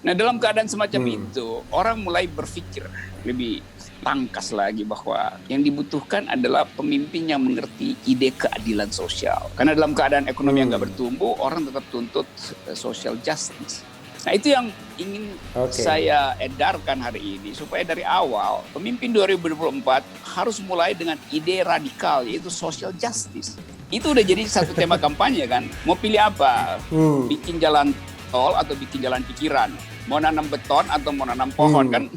Nah, dalam keadaan semacam itu, orang mulai berpikir lebih tangkas lagi bahwa yang dibutuhkan adalah pemimpin yang mengerti ide keadilan sosial. Karena dalam keadaan ekonomi yang nggak bertumbuh, orang tetap tuntut social justice. Nah, itu yang ingin saya edarkan hari ini, supaya dari awal pemimpin 2024 harus mulai dengan ide radikal, yaitu social justice. Itu udah jadi satu tema kampanye kan. Mau pilih apa? Bikin jalan tol atau bikin jalan pikiran? Mau nanam beton atau mau nanam pohon kan?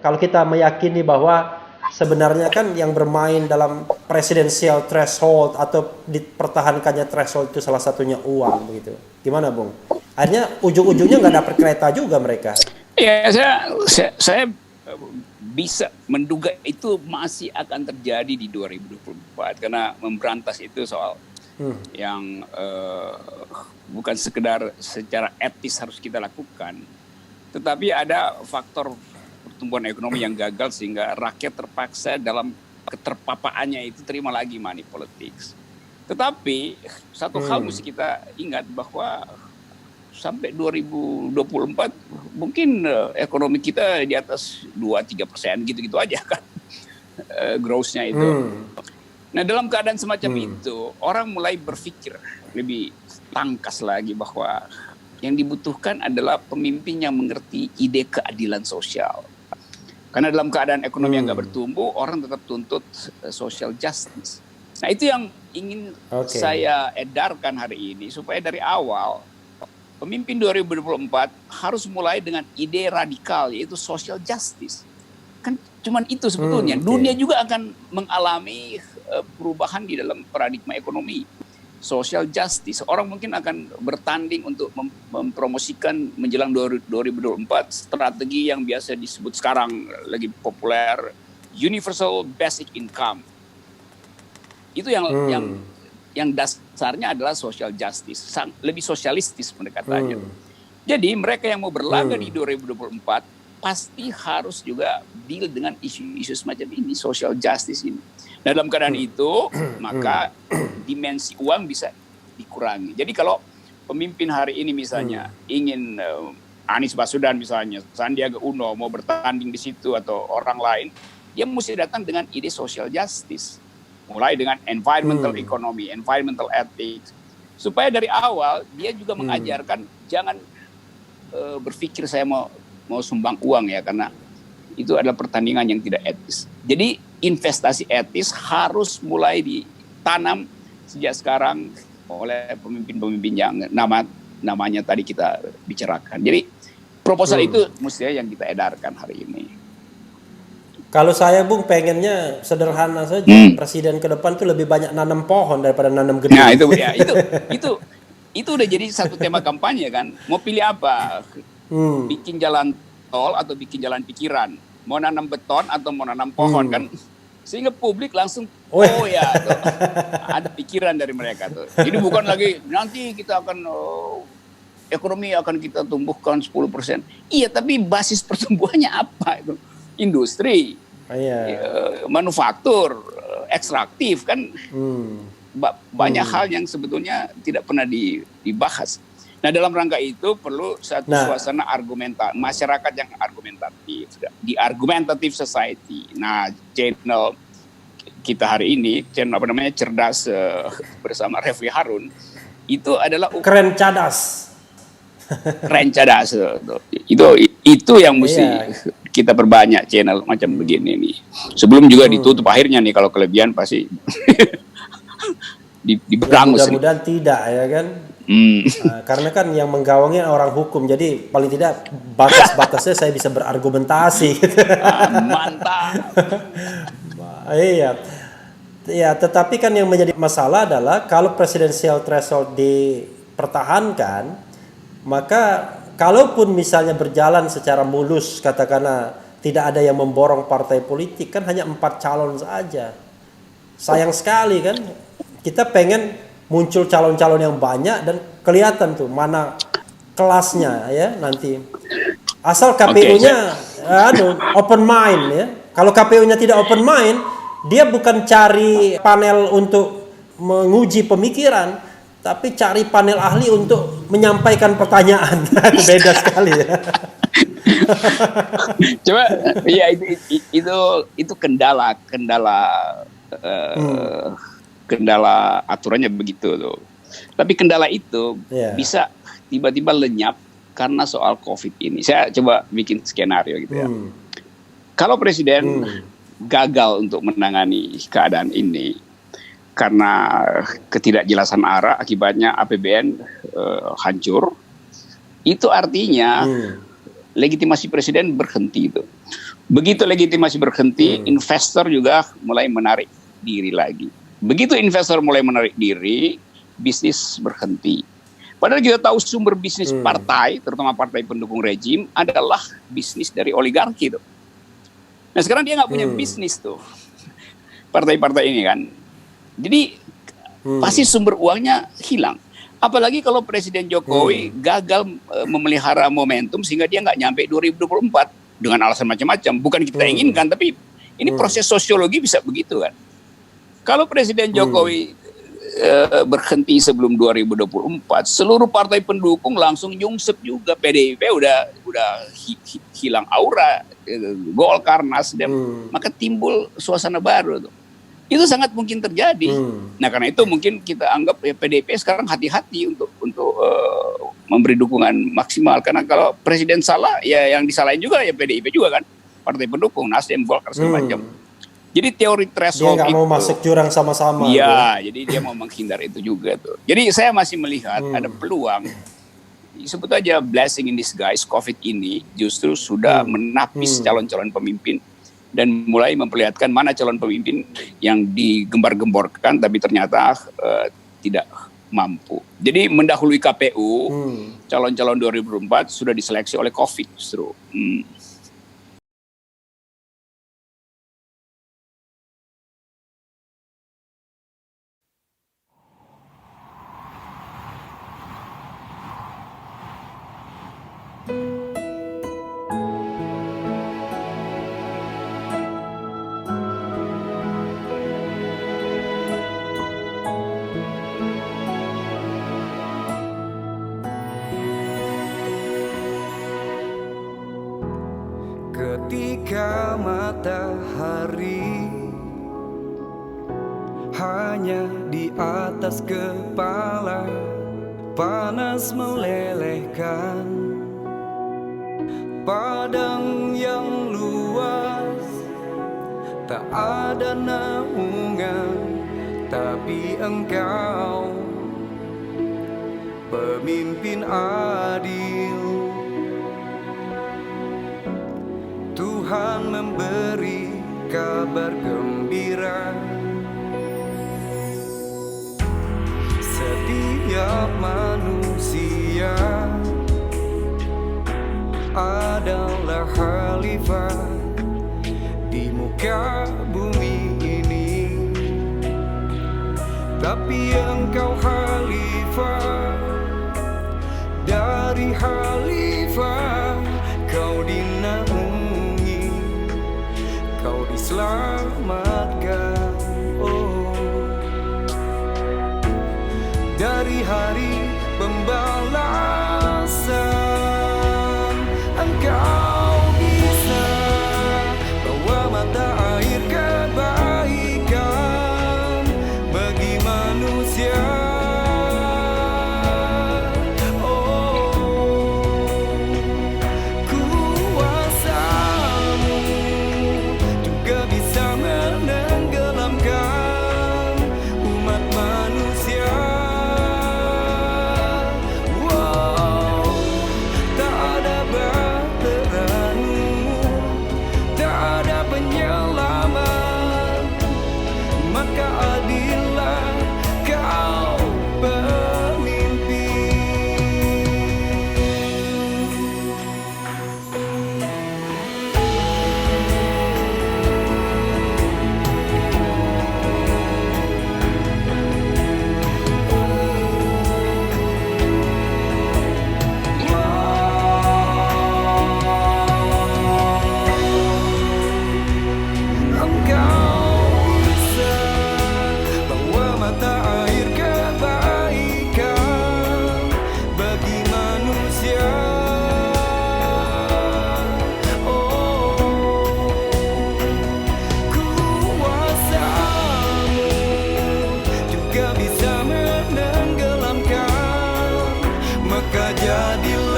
Kalau kita meyakini bahwa sebenarnya kan yang bermain dalam presidensial threshold atau dipertahankannya threshold itu salah satunya uang begitu. Gimana, Bung? Akhirnya ujung-ujungnya nggak dapat kereta juga mereka. Ya, saya bisa menduga itu masih akan terjadi di 2024 karena memberantas itu soal yang bukan sekedar secara etis harus kita lakukan, tetapi ada faktor pertumbuhan ekonomi yang gagal sehingga rakyat terpaksa dalam keterpapaannya itu terima lagi money politics. Tetapi satu hal mesti kita ingat bahwa sampai 2024 mungkin ekonomi kita di atas 2-3% gitu-gitu aja kan growth-nya itu. Nah, dalam keadaan semacam itu orang mulai berpikir lebih tangkas lagi bahwa yang dibutuhkan adalah pemimpin yang mengerti ide keadilan sosial. Karena dalam keadaan ekonomi yang nggak bertumbuh, orang tetap tuntut social justice. Nah, itu yang ingin saya edarkan hari ini, supaya dari awal pemimpin 2024 harus mulai dengan ide radikal, yaitu social justice. Kan cuman itu sebetulnya. Dunia juga akan mengalami perubahan di dalam paradigma ekonomi. Social justice. Orang mungkin akan bertanding untuk mempromosikan menjelang 2024 strategi yang biasa disebut sekarang lagi populer, universal basic income. Itu yang dasarnya adalah social justice, lebih sosialistis pendekatannya. Jadi mereka yang mau berlaga di 2024 pasti harus juga deal dengan isu-isu semacam ini, social justice ini. Nah, dalam keadaan itu, maka dimensi uang bisa dikurangi. Jadi kalau pemimpin hari ini misalnya ingin Anies Baswedan misalnya, Sandiaga Uno mau bertanding di situ atau orang lain, dia mesti datang dengan ide social justice. Mulai dengan environmental economy, environmental ethics. Supaya dari awal dia juga mengajarkan jangan berpikir saya mau sumbang uang ya, karena itu adalah pertandingan yang tidak etis. Jadi investasi etis harus mulai ditanam sejak sekarang oleh pemimpin-pemimpin yang namanya tadi kita bicarakan. Jadi proposal itu mestinya yang kita edarkan hari ini. Kalau saya, Bung, pengennya sederhana saja. Presiden ke depan tuh lebih banyak nanam pohon daripada nanam gedung. Nah, itu udah jadi satu tema kampanye kan. Mau pilih apa? Bikin jalan tol atau bikin jalan pikiran? Mau nanam beton atau mau nanam pohon kan? Sehingga publik langsung ya tuh, ada pikiran dari mereka tuh. Jadi bukan lagi nanti kita akan ekonomi akan kita tumbuhkan 10%. Iya, tapi basis pertumbuhannya apa itu? Industri, manufaktur, ekstraktif kan. Banyak hal yang sebetulnya tidak pernah dibahas. Nah, dalam rangka itu perlu satu suasana masyarakat yang argumentatif, di argumentative society. Nah, channel kita hari ini, channel cerdas bersama Refli Harun, itu adalah keren cadas. Keren cadas. Itu yang mesti kita perbanyak channel macam begini nih. Sebelum juga ditutup akhirnya nih, kalau kelebihan pasti diberangus. Mudah-mudahan tidak ya kan. Karena kan yang menggawangi orang hukum, jadi paling tidak batas-batasnya saya bisa berargumentasi. Mantap. Iya. Ya, tetapi kan yang menjadi masalah adalah kalau presidensial threshold dipertahankan, maka kalaupun misalnya berjalan secara mulus, katakanlah tidak ada yang memborong partai politik, kan hanya 4 calon saja. Sayang sekali kan. Kita pengen muncul calon-calon yang banyak dan kelihatan tuh mana kelasnya ya nanti. Asal KPU-nya open mind ya. Kalau KPU-nya tidak open mind, dia bukan cari panel untuk menguji pemikiran, tapi cari panel ahli untuk menyampaikan pertanyaan. Beda sekali ya. Coba ya itu kendala aturannya begitu tuh. Tapi kendala itu bisa tiba-tiba lenyap karena soal COVID ini. Saya coba bikin skenario gitu ya. Kalau presiden gagal untuk menangani keadaan ini karena ketidakjelasan arah, akibatnya APBN hancur, itu artinya legitimasi presiden berhenti itu. Begitu legitimasi berhenti, investor juga mulai menarik diri lagi. Begitu investor mulai menarik diri, bisnis berhenti. Padahal kita tahu sumber bisnis partai, terutama partai pendukung rejim, adalah bisnis dari oligarki tuh. Nah sekarang dia nggak punya bisnis tuh, partai-partai ini kan. Jadi pasti sumber uangnya hilang. Apalagi kalau Presiden Jokowi gagal memelihara momentum sehingga dia nggak nyampe 2024 dengan alasan macam-macam. Bukan kita inginkan, tapi ini proses sosiologi bisa begitu kan. Kalau Presiden Jokowi berhenti sebelum 2024, seluruh partai pendukung langsung nyungsep juga. PDIP udah hilang aura, Golkar, Nasdem, maka timbul suasana baru tuh. Itu sangat mungkin terjadi. Nah karena itu mungkin kita anggap ya PDIP sekarang hati-hati untuk memberi dukungan maksimal, karena kalau presiden salah ya yang disalahin juga ya PDIP juga kan, partai pendukung, Nasdem, Golkar segala macam. Jadi teori threshold dia nggak mau masuk jurang sama-sama. Iya, jadi dia mau menghindar itu juga tuh. Jadi saya masih melihat ada peluang. Sebut aja blessing in disguise, COVID ini justru sudah menapis calon-calon pemimpin dan mulai memperlihatkan mana calon pemimpin yang digembar-gemborkan tapi ternyata tidak mampu. Jadi mendahului KPU, calon-calon 2024 sudah diseleksi oleh COVID justru. Ketika matahari hanya di atas kepala, panas melelehkan padang yang luas, tak ada naungan, tapi engkau pemimpin adil. Tuhan memberi kabar gembira. Setiap manusia adalah khalifah di muka bumi ini, tapi engkau khalifah dari khalifah. Kau dinaungi, kau diselamatkan, oh, dari hari pembalasan. Engkau bisa bawa mata air kebaikan bagi manusia. Kuasa jadilah